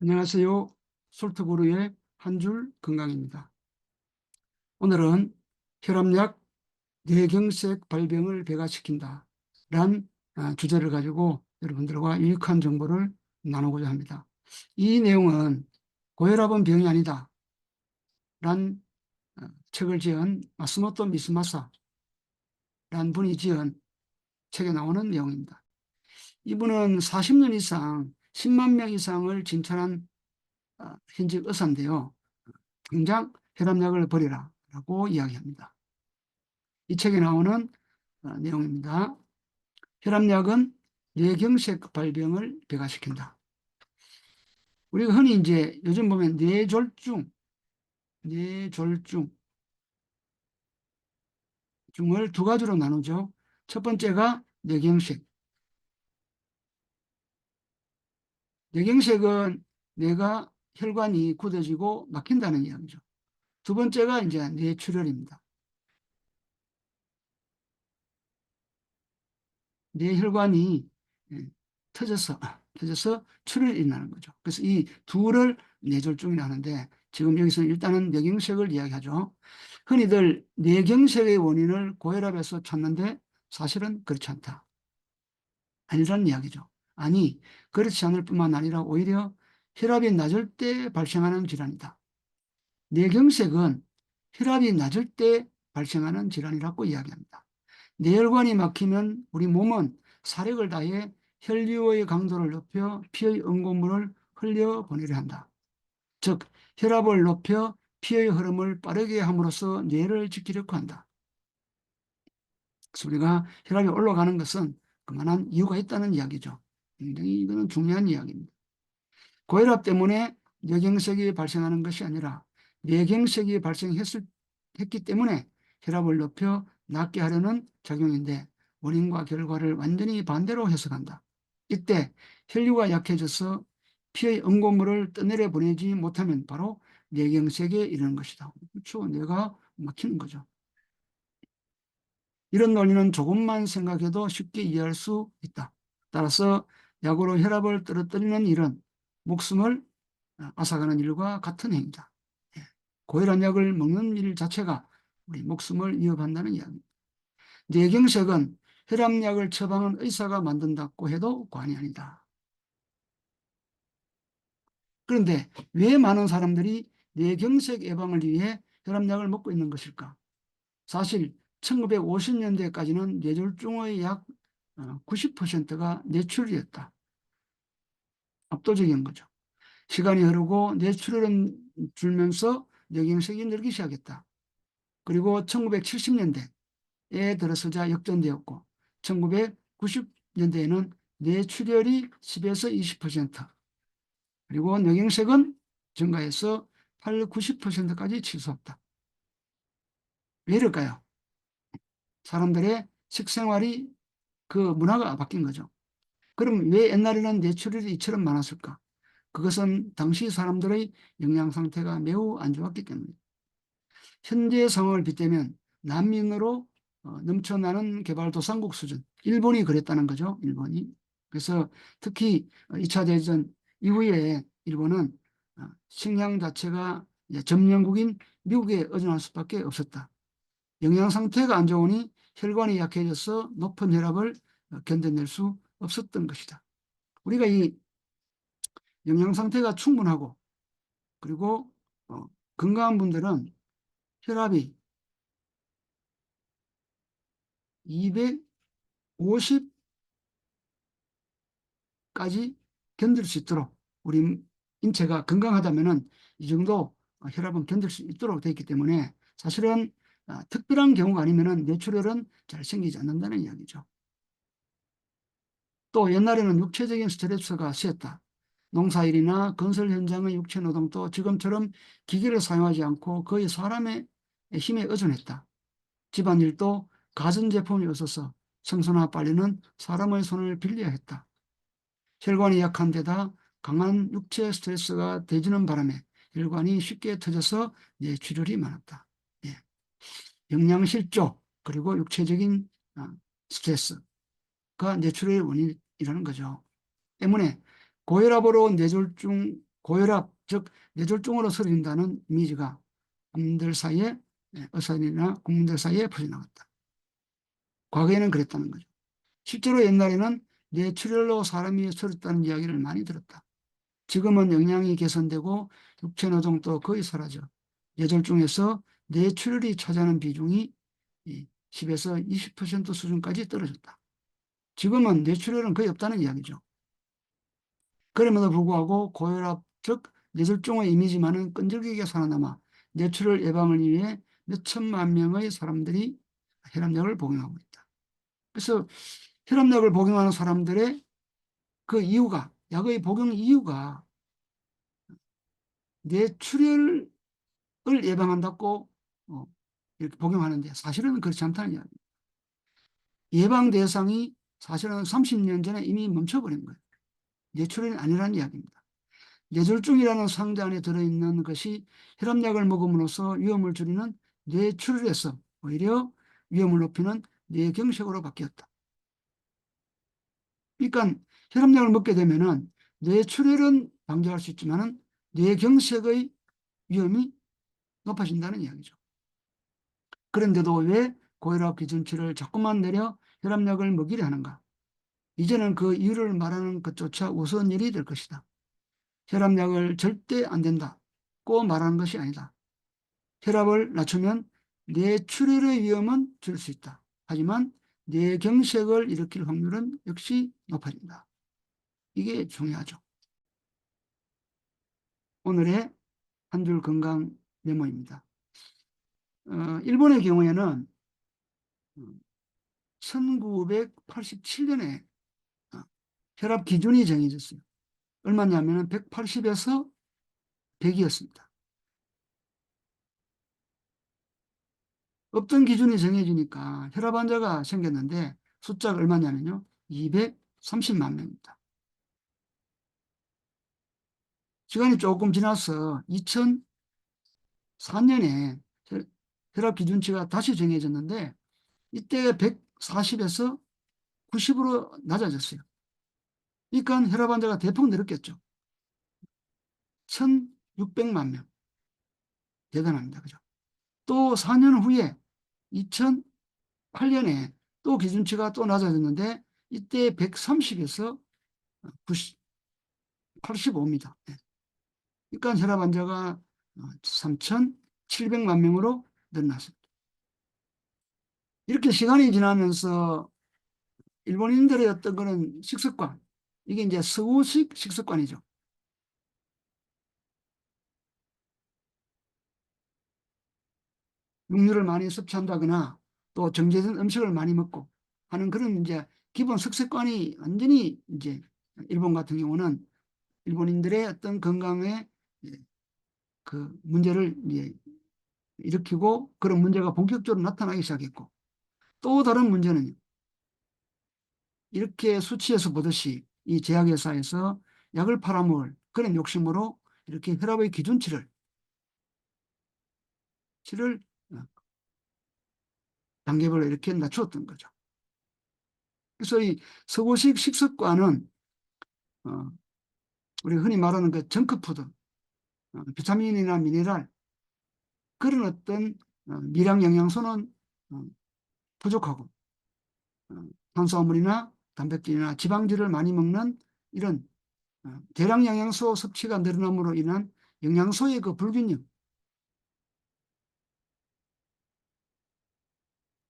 안녕하세요. 솔트고루의 한 줄 건강입니다. 오늘은 혈압약 뇌경색 발병을 배가시킨다 란 주제를 가지고 여러분들과 유익한 정보를 나누고자 합니다. 이 내용은 고혈압은 병이 아니다 란 책을 지은 마스모토 미스마사 란 분이 지은 책에 나오는 내용입니다. 이분은 40년 이상 10만 명 이상을 진찰한 현직 의사인데요. 당장 혈압약을 버리라 라고 이야기합니다. 이 책에 나오는 내용입니다. 혈압약은 뇌경색 발병을 배가시킨다. 우리가 흔히 이제 요즘 보면 뇌졸중을 두 가지로 나누죠. 첫 번째가 뇌경색. 뇌경색은 뇌가 혈관이 굳어지고 막힌다는 이야기죠. 두 번째가 이제 뇌출혈입니다. 뇌혈관이 예, 터져서 출혈이 일어나는 거죠. 그래서 이 둘을 뇌졸중이라 하는데 지금 여기서 일단은 뇌경색을 이야기하죠. 흔히들 뇌경색의 원인을 고혈압에서 찾는데 사실은 그렇지 않다. 아니라는 이야기죠. 아니, 그렇지 않을 뿐만 아니라 오히려 혈압이 낮을 때 발생하는 질환이다. 뇌경색은 혈압이 낮을 때 발생하는 질환이라고 이야기합니다. 뇌혈관이 막히면 우리 몸은 사력을 다해 혈류의 강도를 높여 피의 응고물을 흘려보내려 한다. 즉 혈압을 높여 피의 흐름을 빠르게 함으로써 뇌를 지키려고 한다. 그래서 우리가 혈압이 올라가는 것은 그만한 이유가 있다는 이야기죠. 굉장히 이거는 중요한 이야기입니다. 고혈압 때문에 뇌경색이 발생하는 것이 아니라 뇌경색이 발생했기 때문에 혈압을 높여 낫게 하려는 작용인데 원인과 결과를 완전히 반대로 해석한다. 이때 혈류가 약해져서 피의 응고물을 떠내려 보내지 못하면 바로 뇌경색에 이르는 것이다. 그렇죠. 뇌가 막히는 거죠. 이런 논리는 조금만 생각해도 쉽게 이해할 수 있다. 따라서 약으로 혈압을 떨어뜨리는 일은 목숨을 앗아가는 일과 같은 행위다. 예. 고혈압 약을 먹는 일 자체가 우리 목숨을 위협한다는 이야기입니다. 뇌경색은 혈압약을 처방한 의사가 만든다고 해도 과언이 아니다. 그런데 왜 많은 사람들이 뇌경색 예방을 위해 혈압약을 먹고 있는 것일까? 사실 1950년대까지는 뇌졸중의 약 90%가 뇌출혈이었다. 압도적인 거죠. 시간이 흐르고 뇌출혈은 줄면서 뇌경색이 늘기 시작했다. 그리고 1970년대에 들어서자 역전되었고 1990년대에는 뇌출혈이 10에서 20% 그리고 뇌경색은 증가해서 8, 90%까지 치솟았다. 왜 이럴까요? 사람들의 식생활이 그 문화가 바뀐 거죠. 그럼 왜 옛날에는 뇌출혈이 이처럼 많았을까? 그것은 당시 사람들의 영양 상태가 매우 안 좋았기 때문입니다. 현재 상황을 빗대면 난민으로 넘쳐나는 개발도상국 수준. 일본이 그랬다는 거죠. 일본이. 그래서 특히 2차 대전 이후에 일본은 식량 자체가 점령국인 미국에 의존할 수밖에 없었다. 영양 상태가 안 좋으니 혈관이 약해져서 높은 혈압을 견뎌낼 수 없었던 것이다. 우리가 이 영양 상태가 충분하고 그리고 건강한 분들은 혈압이 250까지 견딜 수 있도록 우리 인체가 건강하다면은 이 정도 혈압은 견딜 수 있도록 되어 있기 때문에 사실은 특별한 경우가 아니면은 뇌출혈은 잘 생기지 않는다는 이야기죠. 또 옛날에는 육체적인 스트레스가 세었다. 농사일이나 건설 현장의 육체 노동도 지금처럼 기계를 사용하지 않고 거의 사람의 힘에 의존했다. 집안일도 가전제품이 없어서 청소나 빨래는 사람의 손을 빌려야 했다. 혈관이 약한 데다 강한 육체 스트레스가 대지는 바람에 혈관이 쉽게 터져서 뇌출혈이 많았다. 예. 영양실조 그리고 육체적인 스트레스가 뇌출혈의 원인이라는 거죠. 때문에 고혈압으로 뇌졸중 고혈압, 즉 뇌졸중으로 쓰러진다는 이미지가 국민들 사이에, 의사들이나 국민들 사이에 퍼져나갔다. 과거에는 그랬다는 거죠. 실제로 옛날에는 뇌출혈로 사람이 쓰러졌다는 이야기를 많이 들었다. 지금은 영양이 개선되고 육체노동도 거의 사라져 뇌졸중에서 뇌출혈이 차지하는 비중이 10에서 20% 수준까지 떨어졌다. 지금은 뇌출혈은 거의 없다는 이야기죠. 그럼에도 불구하고 고혈압, 즉 뇌졸중의 이미지만은 끈질기게 살아남아 뇌출혈 예방을 위해 몇 천만 명의 사람들이 혈압약을 복용하고 있다. 그래서 혈압약을 복용하는 사람들의 그 이유가, 약의 복용 이유가 뇌출혈을 예방한다고 이렇게 복용하는데 사실은 그렇지 않다는 이야기입니다. 예방 대상이 사실은 30년 전에 이미 멈춰버린 거예요. 뇌출혈이 아니라는 이야기입니다. 뇌졸중이라는 상자 안에 들어있는 것이 혈압약을 먹음으로써 위험을 줄이는 뇌출혈에서 오히려 위험을 높이는 뇌경색으로 바뀌었다. 그러니까 혈압약을 먹게 되면은 뇌출혈은 방지할 수 있지만은 뇌경색의 위험이 높아진다는 이야기죠. 그런데도 왜 고혈압 기준치를 자꾸만 내려 혈압약을 먹이려 하는가? 이제는 그 이유를 말하는 것조차 우스운 일이 될 것이다. 혈압약을 절대 안 된다고 말하는 것이 아니다. 혈압을 낮추면 뇌출혈의 위험은 줄 수 있다. 하지만 뇌경색을 일으킬 확률은 역시 높아진다. 이게 중요하죠. 오늘의 한 줄 건강 메모입니다. 일본의 경우에는 1987년에 혈압 기준이 정해졌어요. 얼마냐면 180에서 100이었습니다. 없던 기준이 정해지니까 혈압 환자가 생겼는데 숫자가 얼마냐면요. 230만 명입니다. 시간이 조금 지나서 2004년에 혈압 기준치가 다시 정해졌는데 이때 140에서 90으로 낮아졌어요. 그러니까 혈압 환자가 대폭 늘었겠죠. 1600만 명. 대단합니다. 그죠? 또 4년 후에 2008년에 또 기준치가 또 낮아졌는데 이때 130에서 90, 85입니다. 그러니까 혈압 환자가 3,700만 명으로 늘어났습니다. 이렇게 시간이 지나면서 일본인들의 어떤 그런 식습관, 이게 이제 서구식 식습관이죠. 육류를 많이 섭취한다거나 또 정제된 음식을 많이 먹고 하는 그런 이제 기본 식습관이 완전히 이제 일본 같은 경우는 일본인들의 어떤 건강에 그 문제를 이제 일으키고 그런 문제가 본격적으로 나타나기 시작했고 또 다른 문제는 이렇게 수치에서 보듯이 이 제약회사에서 약을 팔아먹을 그런 욕심으로 이렇게 혈압의 기준치를 어, 단계별로 이렇게 낮추었던 거죠. 그래서 이 서구식 식습관은 어, 우리 흔히 말하는 그 정크푸드, 비타민이나 미네랄 그런 어떤 미량 영양소는 부족하고 탄수화물이나 단백질이나 지방질을 많이 먹는 이런 대량 영양소 섭취가 늘어남으로 인한 영양소의 그 불균형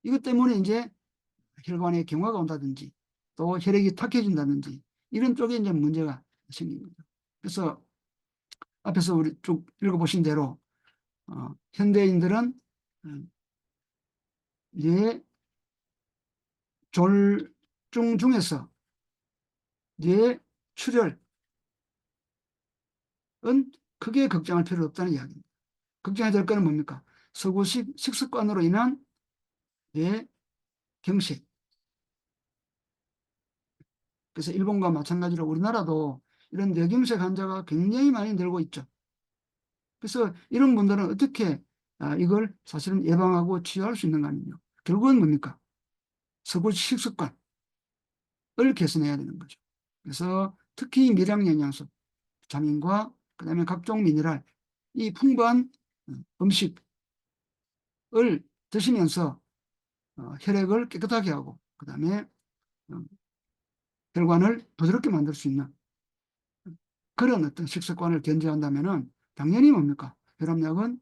이것 때문에 이제 혈관에 경화가 온다든지 또 혈액이 탁해진다든지 이런 쪽에 이제 문제가 생긴 거죠. 그래서 앞에서 우리 쭉 읽어보신 대로 현대인들은 뇌졸중 중에서 뇌출혈은 크게 걱정할 필요 없다는 이야기입니다. 걱정해야 될 거는 뭡니까? 서구식 식습관으로 인한 뇌경색. 그래서 일본과 마찬가지로 우리나라도 이런 뇌경색 환자가 굉장히 많이 늘고 있죠. 그래서 이런 분들은 어떻게 이걸 사실은 예방하고 치유할 수 있는가 하면요. 결국은 뭡니까? 서구식 식습관을 개선해야 되는 거죠. 그래서 특히 미량 영양소, 비타민과 그다음에 각종 미네랄, 이 풍부한 음식을 드시면서 혈액을 깨끗하게 하고 그다음에 어, 혈관을 부드럽게 만들 수 있는 그런 어떤 식습관을 견지한다면은 당연히 뭡니까? 혈압약은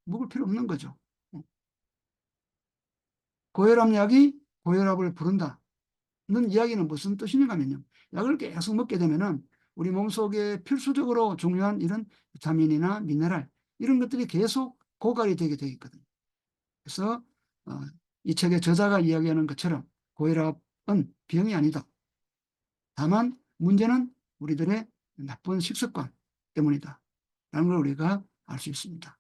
먹을 필요 없는 거죠. 고혈압약이 고혈압을 부른다는 이야기는 무슨 뜻이냐면요. 약을 계속 먹게 되면은 우리 몸속에 필수적으로 중요한 이런 비타민이나 미네랄 이런 것들이 계속 고갈이 되게 되어 있거든요. 그래서 어, 이 책의 저자가 이야기하는 것처럼 고혈압은 병이 아니다. 다만 문제는 우리들의 나쁜 식습관 때문이다. 라는 걸 우리가 알 수 있습니다.